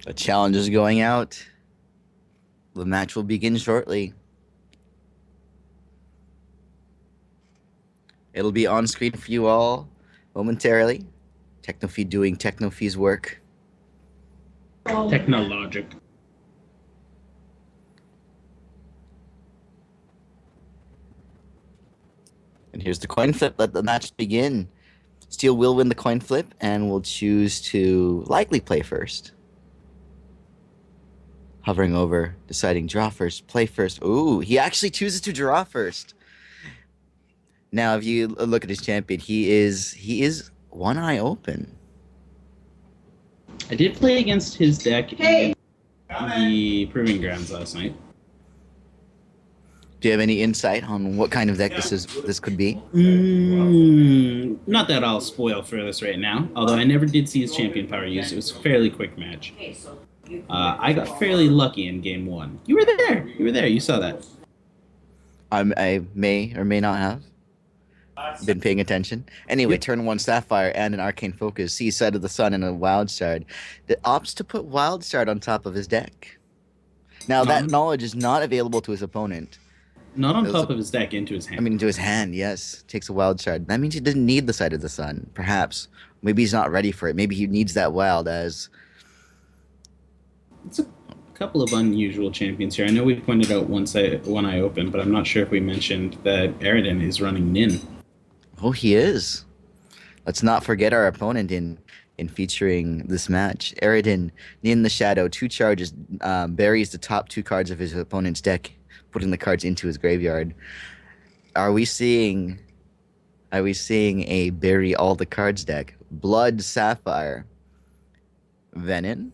A challenge is going out. The match will begin shortly. It'll be on screen for you all momentarily. Technophy doing Technophy's work. Technologic. And here's the coin flip. Let the match begin. Steel will win the coin flip and will choose to likely play first. Hovering over, deciding draw first, play first. Ooh, he actually chooses to draw first. Now, if you look at his champion, he is one eye open. I did play against his deck in the Proving Grounds last night. Do you have any insight on what kind of deck this could be? Not that I'll spoil for this right now, although I never did see his champion power used. It was a fairly quick match. I got fairly lucky in game 1. You were there. You were there. You saw that. I may or may not have been paying attention. Anyway, turn 1 Sapphire and an Arcane Focus, sees Side of the Sun and a Wild Shard that opts to put Wild Shard on top of his deck. Now, that knowledge is not available to his opponent. Not on top of his deck, into his hand. I mean, into his hand, yes. Takes a Wild Shard. That means he didn't need the Side of the Sun, perhaps. Maybe he's not ready for it. Maybe he needs that Wild as... It's a couple of unusual champions here. I know we pointed out One Eye Open, but I'm not sure if we mentioned that Eredyn is running Nin. Oh, he is. Let's not forget our opponent in featuring this match. Eredyn, Nin the Shadow, 2 charges, buries the top 2 cards of his opponent's deck, putting the cards into his graveyard. Are we seeing a bury all the cards deck? Blood Sapphire, Venom,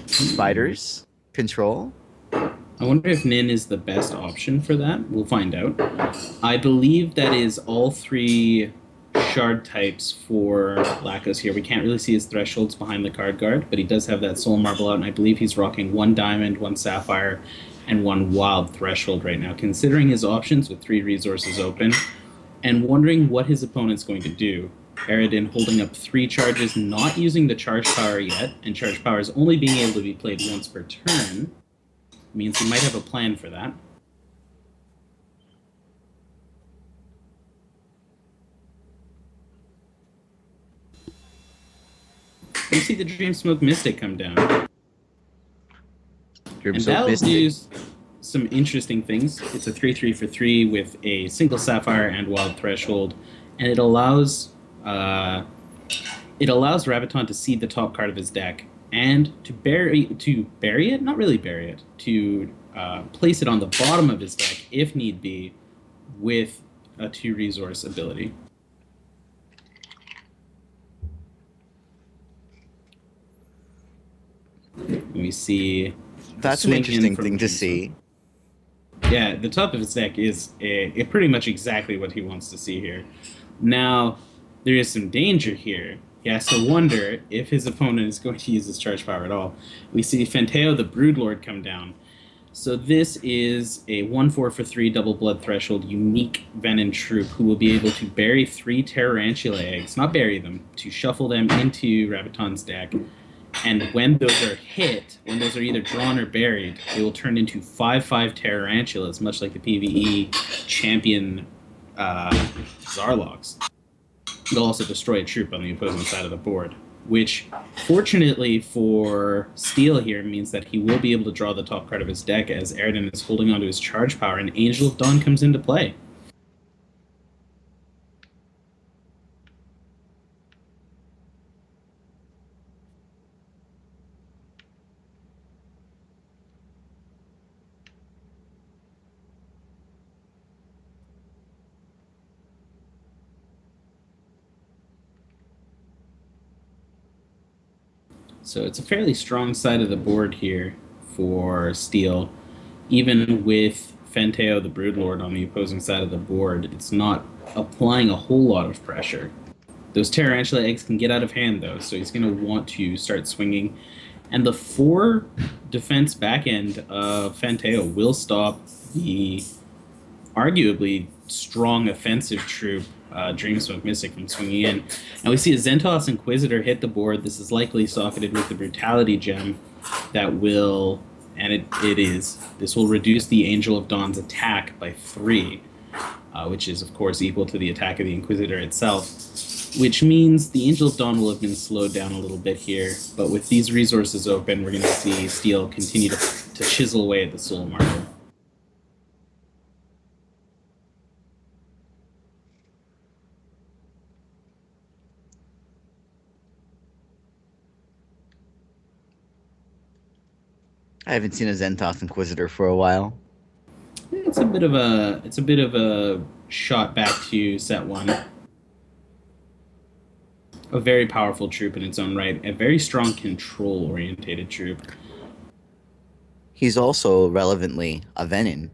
Spiders, Control. I wonder if Nin is the best option for that. We'll find out. I believe that is all 3 shard types for Lacos here. We can't really see his thresholds behind the card guard, but he does have that soul marble out, and I believe he's rocking 1 diamond, 1 sapphire, and 1 wild threshold right now. Considering his options with 3 resources open, and wondering what his opponent's going to do. Eredyn holding up 3 charges, not using the charge power yet, and charge power is only being able to be played once per turn. Means he might have a plan for that. You see the Dream Smoke Mystic come down. And that'll do some interesting things. It's a 3/3 for 3 with a single Sapphire and Wild Threshold, and it allows Rabbiton to seed the top card of his deck and to bury it, not really bury it, to place it on the bottom of his deck if need be, with a 2 resource ability. We see that's an interesting thing to see. Yeah, the top of his deck is pretty much exactly what he wants to see here. Now, there is some danger here. He has to wonder if his opponent is going to use his charge power at all. We see Fanteo the Broodlord come down. So this is a 1/4 for 3 double blood threshold unique Venom troop who will be able to bury 3 Tarantula eggs, not bury them, to shuffle them into Rabbiton's deck. And when those are hit, when those are either drawn or buried, they will turn into 5/5 Tarantulas, much like the PvE champion Zarlogs. They'll also destroy a troop on the opposing side of the board, which, fortunately for Steel here, means that he will be able to draw the top card of his deck as Eredyn is holding onto his charge power and Angel of Dawn comes into play. So it's a fairly strong side of the board here for Steel. Even with Fanteo the Broodlord on the opposing side of the board, it's not applying a whole lot of pressure. Those Tarantula eggs can get out of hand, though, so he's going to want to start swinging. And the 4 defense back end of Fanteo will stop the arguably strong offensive troop Dreamsmoke Mystic from swinging in. And we see a Zentos Inquisitor hit the board. This is likely socketed with the Brutality Gem that will, and it is, this will reduce the Angel of Dawn's attack by 3, which is, of course, equal to the attack of the Inquisitor itself, which means the Angel of Dawn will have been slowed down a little bit here. But with these resources open, we're going to see Steel continue to chisel away at the Soul Marble. I haven't seen a Zentos Inquisitor for a while. It's a bit of a shot back to set 1. A very powerful troop in its own right, a very strong control-orientated troop. He's also relevantly a Venom,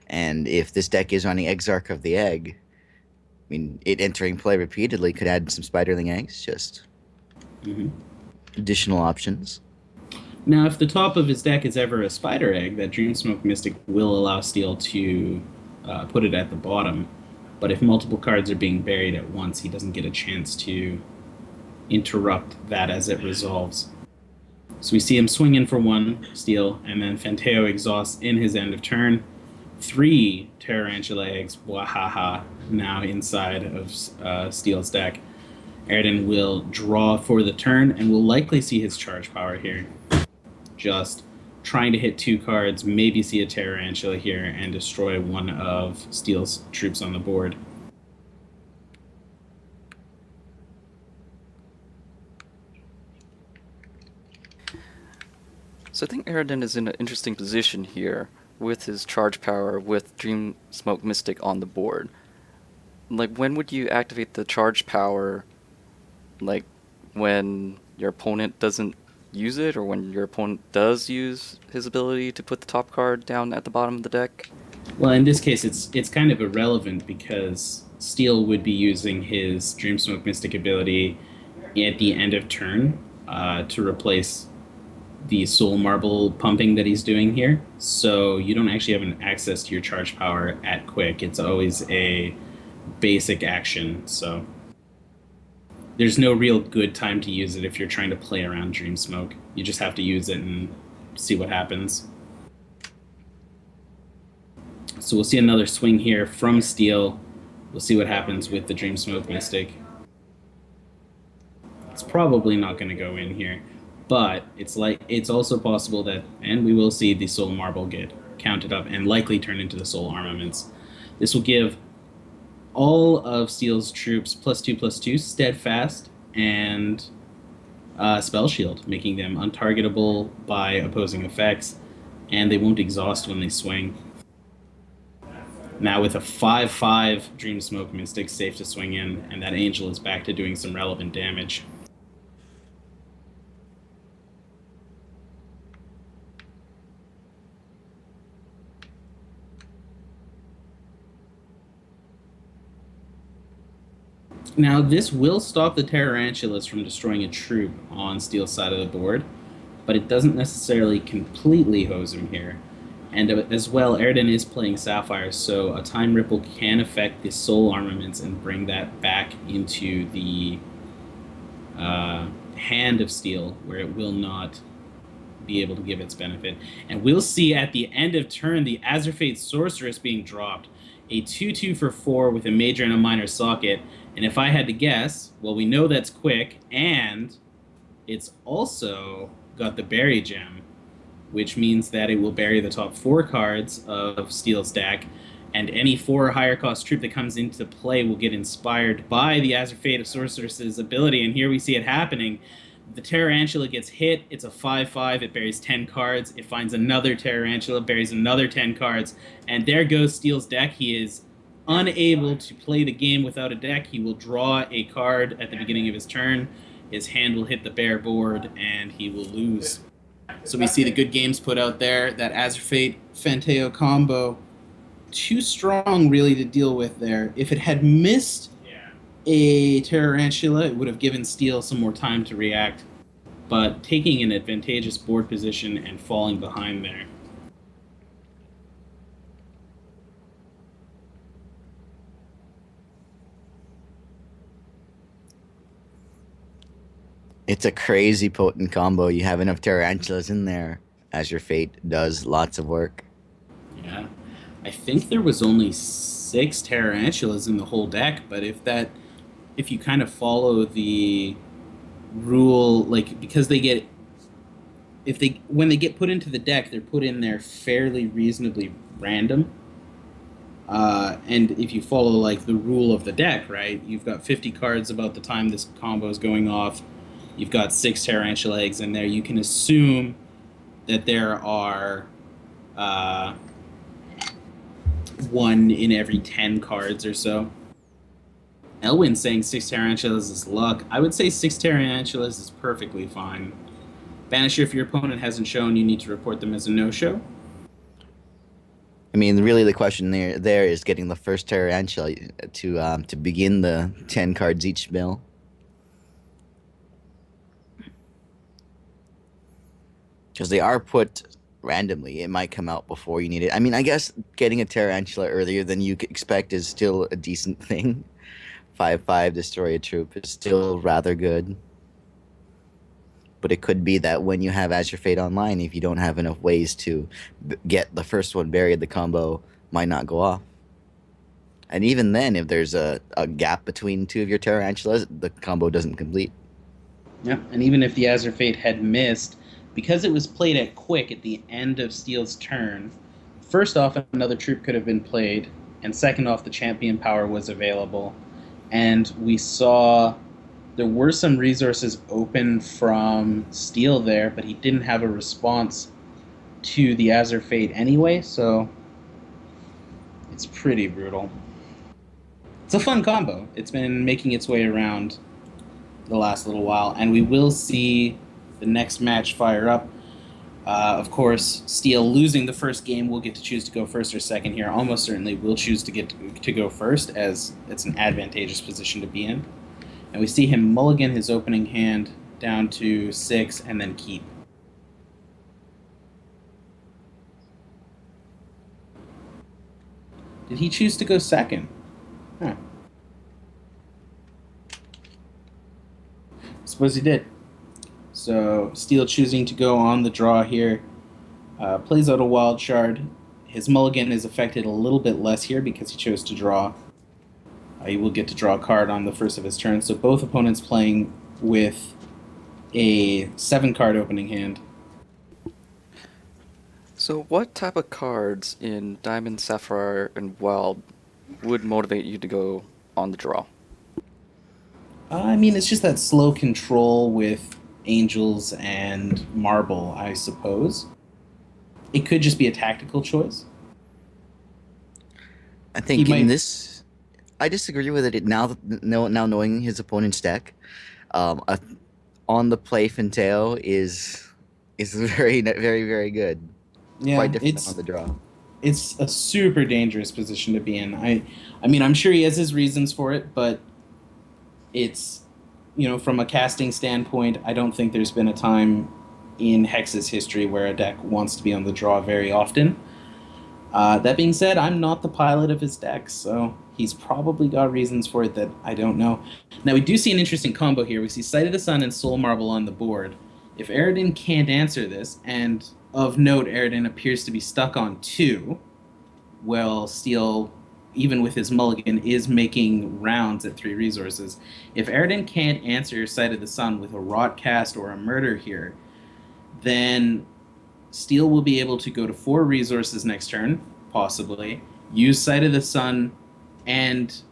and if this deck is running Exarch of the Egg, I mean, it entering play repeatedly could add some Spiderling eggs, just additional options. Now, if the top of his deck is ever a Spider Egg, that Dreamsmoke Mystic will allow Steel to put it at the bottom. But if multiple cards are being buried at once, he doesn't get a chance to interrupt that as it resolves. So we see him swing in for 1 Steel, and then Fanteo exhausts in his end of turn. 3 Tarantula eggs, wahaha, now inside of Steel's deck. Eredyn will draw for the turn, and will likely see his charge power here. Just trying to hit 2 cards, maybe see a Tarantula here, and destroy one of Steel's troops on the board. So I think Eredyn is in an interesting position here with his charge power with Dreamsmoke Mystic on the board. Like, when would you activate the charge power? Like, when your opponent doesn't use it, or when your opponent does use his ability to put the top card down at the bottom of the deck? Well, in this case, it's kind of irrelevant because Steel would be using his Dreamsmoke Mystic ability at the end of turn to replace the Soul Marble pumping that he's doing here. So you don't actually have an access to your charge power at quick. It's always a basic action. So there's no real good time to use it if you're trying to play around Dreamsmoke. You just have to use it and see what happens. So we'll see another swing here from Steel. We'll see what happens with the Dreamsmoke Mystic. It's probably not going to go in here, but it's also possible that, and we will see the Soul Marble get counted up and likely turn into the Soul Armaments. This will give all of Steel's troops +2/+2 Steadfast and Spell Shield, making them untargetable by opposing effects, and they won't exhaust when they swing. Now with a 5/5 Dreamsmoke Mystic, safe to swing in, and that Angel is back to doing some relevant damage. Now this will stop the Tarantulas from destroying a troop on Steel's side of the board, but it doesn't necessarily completely hose him here. And as well, Eredyn is playing Sapphire, so a Time Ripple can affect the Soul Armaments and bring that back into the hand of Steel, where it will not be able to give its benefit. And we'll see at the end of turn the Azurfate Sorceress being dropped. A 2/2 for 4 with a major and a minor socket. And if I had to guess, well, we know that's quick, and it's also got the Bury Gem, which means that it will bury the top 4 cards of Steel's deck, and any 4 or higher cost troop that comes into play will get inspired by the Azurfate Sorceress's ability, and here we see it happening. The Tarantula gets hit, it's a 5/5, it buries 10 cards, it finds another Tarantula, buries another 10 cards, and there goes Steel's deck. He is unable to play the game without a deck. He will draw a card at the beginning of his turn, his hand will hit the bare board, and he will lose. So we see the good games put out there, that Azurfate Fanteo combo, too strong really to deal with there. If it had missed a Tarantula, it would have given Steel some more time to react, but taking an advantageous board position and falling behind there. It's a crazy potent combo. You have enough tarantulas in there, as your fate does lots of work. Yeah. I think there was only 6 tarantulas in the whole deck, but if you kind of follow the rule, like because they get if they when they get put into the deck, they're put in there fairly reasonably random. And if you follow like the rule of the deck, right, you've got 50 cards about the time this combo is going off. You've got 6 tarantula eggs in there. You can assume that there are uh, one in every 10 cards or so. Elwin saying 6 tarantulas is luck. I would say 6 tarantulas is perfectly fine. Banisher, if your opponent hasn't shown, you need to report them as a no-show. I mean, really, the question there is getting the first tarantula to begin the 10 cards each mill. Because they are put randomly. It might come out before you need it. I mean, I guess getting a tarantula earlier than you expect is still a decent thing. 5/5 destroy a troop is still rather good. But it could be that when you have Azure Fate online, if you don't have enough ways to get the first one buried, the combo might not go off. And even then, if there's a gap between two of your tarantulas, the combo doesn't complete. Yeah, and even if the Azure Fate had missed, because it was played at quick at the end of Steel's turn, first off, another troop could have been played, and second off, the champion power was available. And we saw there were some resources open from Steel there, but he didn't have a response to the Azure Fate anyway, so it's pretty brutal. It's a fun combo. It's been making its way around the last little while, and we will see the next match fire up. Of course, Steel losing the first game will get to choose to go first or second here. Almost certainly will choose to get to go first, as it's an advantageous position to be in. And we see him mulligan his opening hand down to 6 and then keep. Did he choose to go second? Huh. Suppose he did. So Steel choosing to go on the draw here. Plays out a wild shard. His mulligan is affected a little bit less here because he chose to draw. He will get to draw a card on the first of his turn. So both opponents playing with a 7-card opening hand. So what type of cards in Diamond, Sapphire, and Wild would motivate you to go on the draw? I mean, it's just that slow control with Angels and Marble, I suppose. It could just be a tactical choice. I think He in might- this, I disagree with it now knowing his opponent's deck. A on the play Finteo is very very very good. Yeah, Quite different than on the draw. it's a super dangerous position to be in. I mean, I'm sure he has his reasons for it, but it's, from a casting standpoint, I don't think there's been a time in Hex's history where a deck wants to be on the draw very often. That being said, I'm not the pilot of his deck, so he's probably got reasons for it that I don't know. Now, we do see an interesting combo here. We see Sight of the Sun and Soul Marble on the board. If Eredyn can't answer this, and of note, Eredyn appears to be stuck on 2, well, Steel, even with his mulligan, is making rounds at 3 resources. If Eredyn can't answer Sight of the Sun with a Rotcast or a Murder here, then Steel will be able to go to 4 resources next turn, possibly, use Sight of the Sun and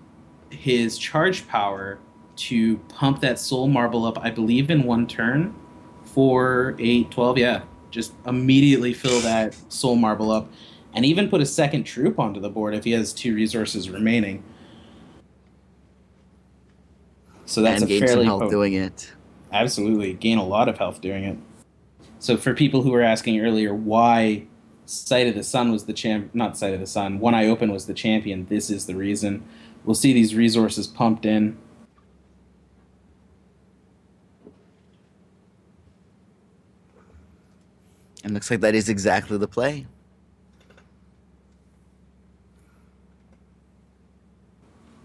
his charge power to pump that Soul Marble up, I believe, in 1 turn. 4, 8, 12, yeah. Just immediately fill that Soul Marble up, and even put a second troop onto the board if he has 2 resources remaining. So that's And a gain some fairly health potent. doing it. Absolutely, gain a lot of health doing it. So for people who were asking earlier why Sight of the Sun was the not Sight of the Sun, One Eye Open was the champion, this is the reason. We'll see these resources pumped in. And looks like that is exactly the play.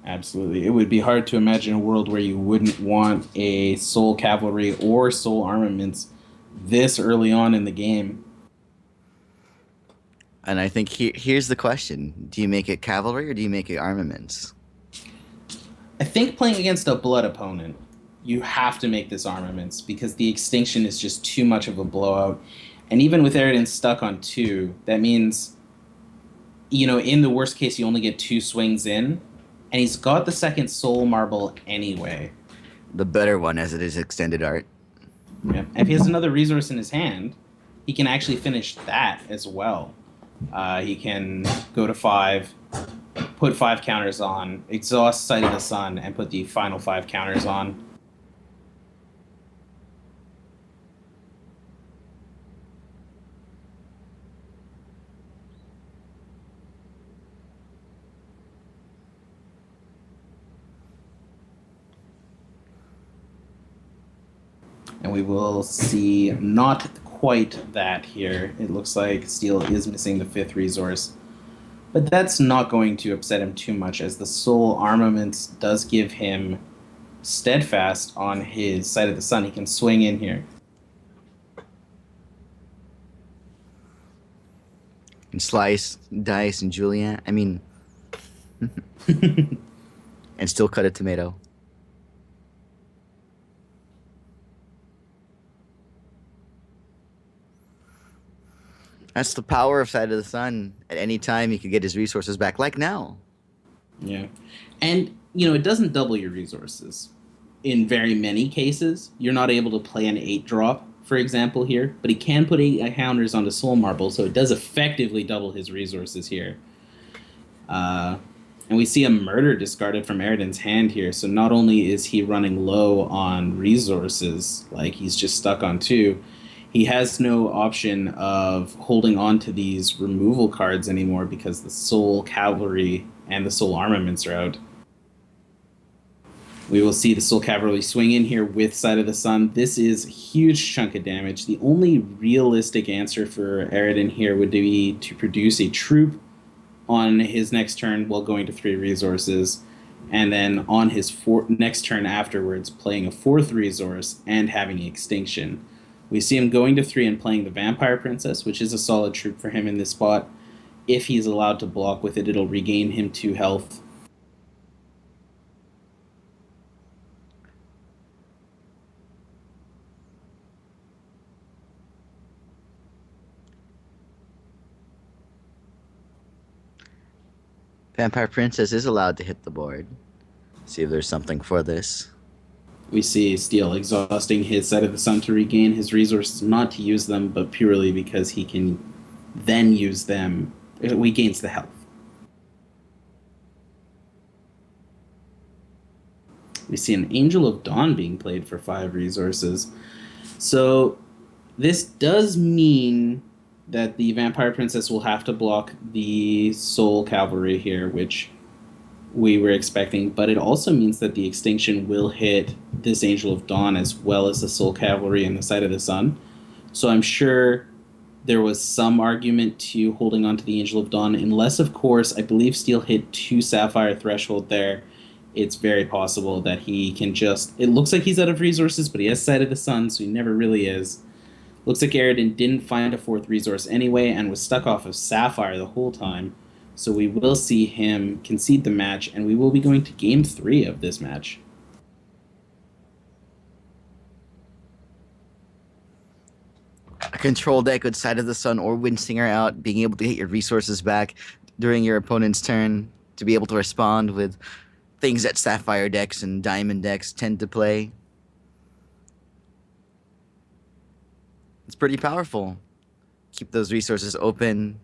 Absolutely. It would be hard to imagine a world where you wouldn't want a soul cavalry or soul armaments this early on in the game. And I think here's the question: do you make it cavalry or do you make it armaments? I think playing against a blood opponent, you have to make this armaments because the extinction is just too much of a blowout. And even with Eredyn stuck on 2, that means, in the worst case, you only get 2 swings in, and he's got the second soul marble anyway. The better one, as it is extended art. Yeah. And if he has another resource in his hand, he can actually finish that as well. He can go to 5, put 5 counters on, exhaust Sight of the Sun, and put the final 5 counters on. And we will see not quite that here. It looks like Steel is missing the 5th resource. But that's not going to upset him too much, as the Soul Armaments does give him Steadfast on his Sight of the Sun. He can swing in here. And Slice, Dice, and Julian. I mean, and still cut a tomato. That's the power of Sight of the Sun. At any time, he could get his resources back, like now. Yeah. And, it doesn't double your resources. In very many cases, you're not able to play an 8-drop, for example, here, but he can put 8 counters onto Soul Marble, so it does effectively double his resources here. And we see a Murder discarded from Eredyn's hand here, so not only is he running low on resources, like he's just stuck on 2, he has no option of holding on to these removal cards anymore because the Soul Cavalry and the Soul Armaments are out. We will see the Soul Cavalry swing in here with Sight of the Sun. This is a huge chunk of damage. The only realistic answer for Eredyn here would be to produce a troop on his next turn while going to 3 resources, and then on his next turn afterwards playing a 4th resource and having Extinction. We see him going to 3 and playing the Vampire Princess, which is a solid troop for him in this spot. If he's allowed to block with it, it'll regain him 2 health. Vampire Princess is allowed to hit the board. See if there's something for this. We see Steel exhausting his Sight of the Sun to regain his resources, not to use them, but purely because he can then use them. It regains the health. We see an Angel of Dawn being played for 5 resources. So this does mean that the Vampire Princess will have to block the Soul Cavalry here, which we were expecting, but it also means that the Extinction will hit this Angel of Dawn as well as the Soul Cavalry and the Sight of the Sun. So I'm sure there was some argument to holding on to the Angel of Dawn, unless, of course, I believe Steel hit 2 Sapphire threshold there. It's very possible that he can just... It looks like he's out of resources, but he has Sight of the Sun, so he never really is. Looks like Eredyn didn't find a 4th resource anyway and was stuck off of Sapphire the whole time. So we will see him concede the match, and we will be going to Game 3 of this match. A control deck with Sight of the Sun or Windsinger out, being able to hit your resources back during your opponent's turn, to be able to respond with things that Sapphire decks and Diamond decks tend to play. It's pretty powerful. Keep those resources open.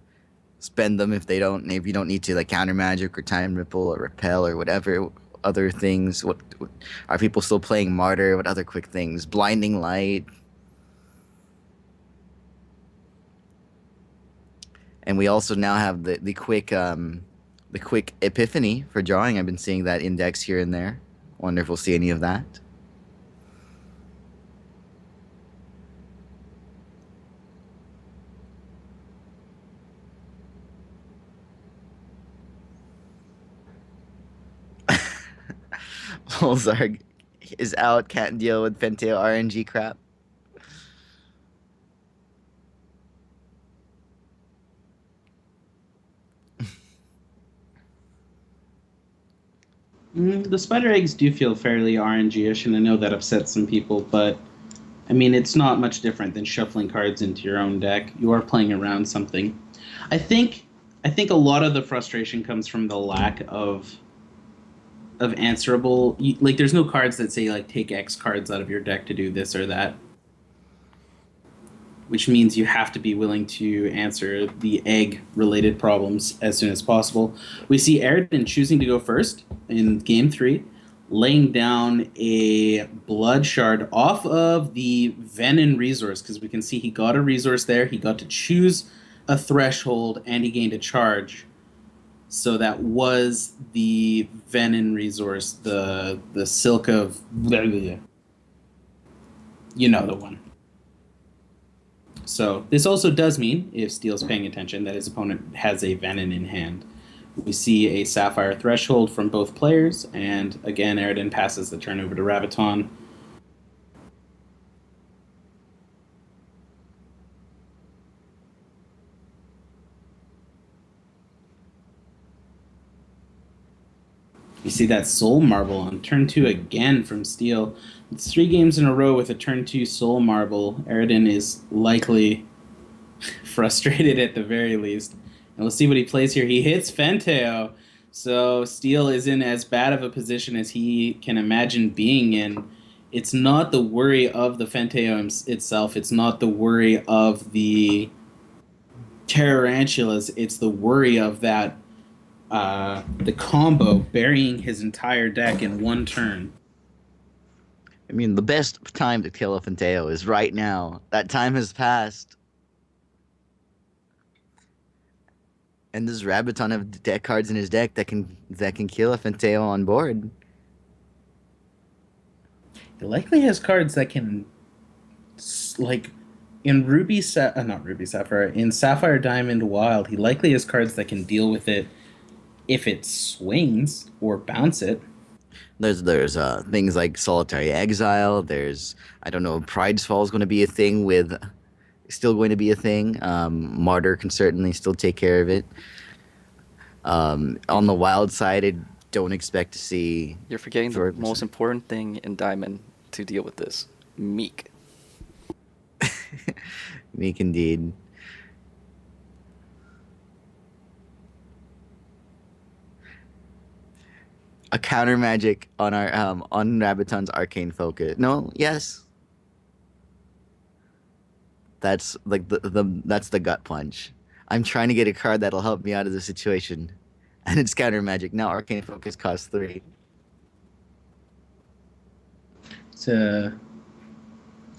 Spend them if you don't need to, like Counter Magic or Time Ripple or Repel or whatever other things. What are people still playing? Martyr? What other quick things? Blinding Light. And we also now have the quick Epiphany for drawing. I've been seeing that index here and there. Wonder if we'll see any of that. Zolzarg is out, can't deal with Penteo RNG crap. The spider eggs do feel fairly RNG-ish, and I know that upsets some people, but I mean, it's not much different than shuffling cards into your own deck. You are playing around something. I think I think a lot of the frustration comes from the lack of answerable. Like, there's no cards that say like take X cards out of your deck to do this or that, which means you have to be willing to answer the egg related problems as soon as possible. We see Eredyn choosing to go first in game 3, laying down a blood shard off of the Venom resource, because we can see he got a resource there, he got to choose a threshold, and he gained a charge. So that was the Venom resource, the Silk of... You know the one. So this also does mean, if Steel's paying attention, that his opponent has a Venom in hand. We see a Sapphire threshold from both players, and again, Eredyn passes the turn over to Rabbiton. We see that Soul Marble on turn 2 again from Steel. It's 3 games in a row with a turn 2 Soul Marble. Eredyn is likely frustrated at the very least. And let's see what he plays here. He hits Fenteo. So Steel is in as bad of a position as he can imagine being in. It's not the worry of the Fenteo itself. It's not the worry of the Tarantulas. It's the worry of that the combo burying his entire deck in one turn. I mean, the best time to kill a Penteo is right now. That time has passed. And does Rabbiton have deck cards in his deck that can kill a Penteo on board? He likely has cards that can, like, in not Ruby Sapphire, in Sapphire Diamond Wild, he likely has cards that can deal with it if it swings or bounce it. There's things like Solitary Exile. There's, I don't know, Pride's Fall is going to be a thing with still going to be a thing. Martyr can certainly still take care of it. On the wild side, I don't expect to see. You're forgetting the 40%. most important thing in Diamond to deal with this. Meek. Meek indeed. A counter magic on our on Rabbiton's Arcane Focus. No, yes. That's like that's the gut punch. I'm trying to get a card that'll help me out of the situation. And it's counter magic. Now Arcane Focus costs 3. It's an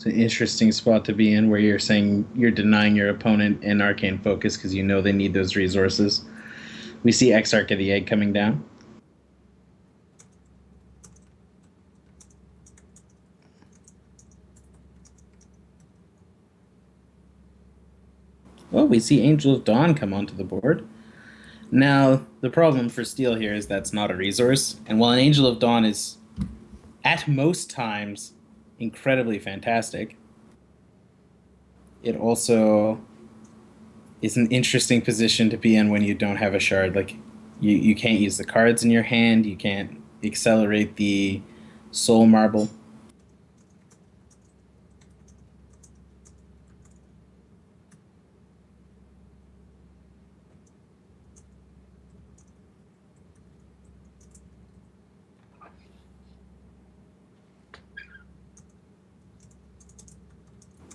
interesting spot to be in, where you're saying you're denying your opponent an Arcane Focus because you know they need those resources. We see Exarch of the Egg coming down. Oh, we see Angel of Dawn come onto the board. Now, the problem for Steel here is that's not a resource, and while an Angel of Dawn is, at most times, incredibly fantastic, it also is an interesting position to be in when you don't have a shard. Like, you can't use the cards in your hand, you can't accelerate the Soul Marble.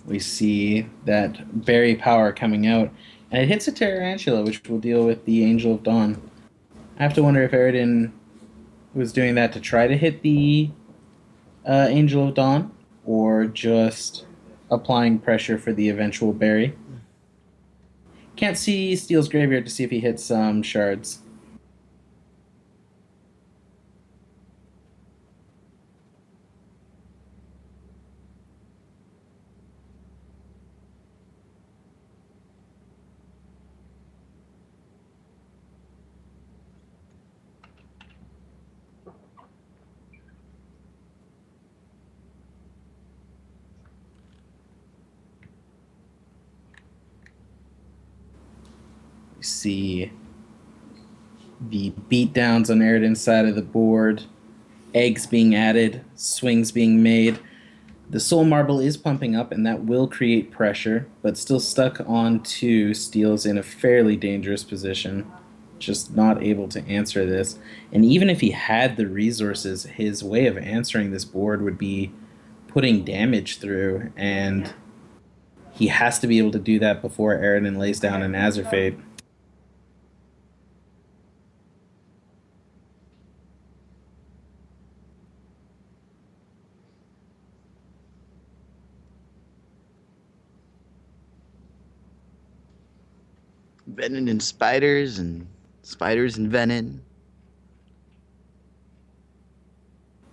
We see that berry power coming out, and it hits a Tarantula, which will deal with the Angel of Dawn. I have to wonder if Eredyn was doing that to try to hit the Angel of Dawn, or just applying pressure for the eventual berry. Can't see Steel's Graveyard to see if he hits some shards. You see the beatdowns on Eredyn's side of the board, eggs being added, swings being made. The Soul Marble is pumping up, and that will create pressure, but still stuck on 2, Steel's in a fairly dangerous position. Just not able to answer this. And even if he had the resources, his way of answering this board would be putting damage through, and he has to be able to do that before Eredyn lays down an Azurfate. Venom and spiders and venom.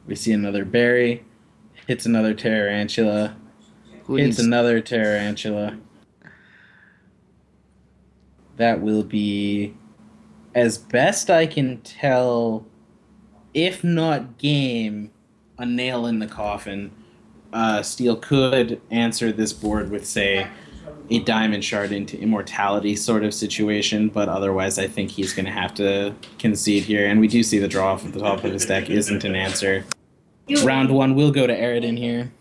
We see another berry, hits another Tarantula, Who hits needs another Tarantula. That will be, as best I can tell, if not game, a nail in the coffin. Steel could answer this board with, say, a diamond shard into immortality sort of situation, but otherwise I think he's going to have to concede here. And we do see the draw off at the top of his deck isn't an answer. Round 1 will go to Eredyn here.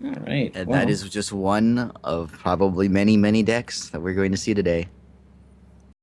All right. And well, that is just one of probably many, many decks that we're going to see today.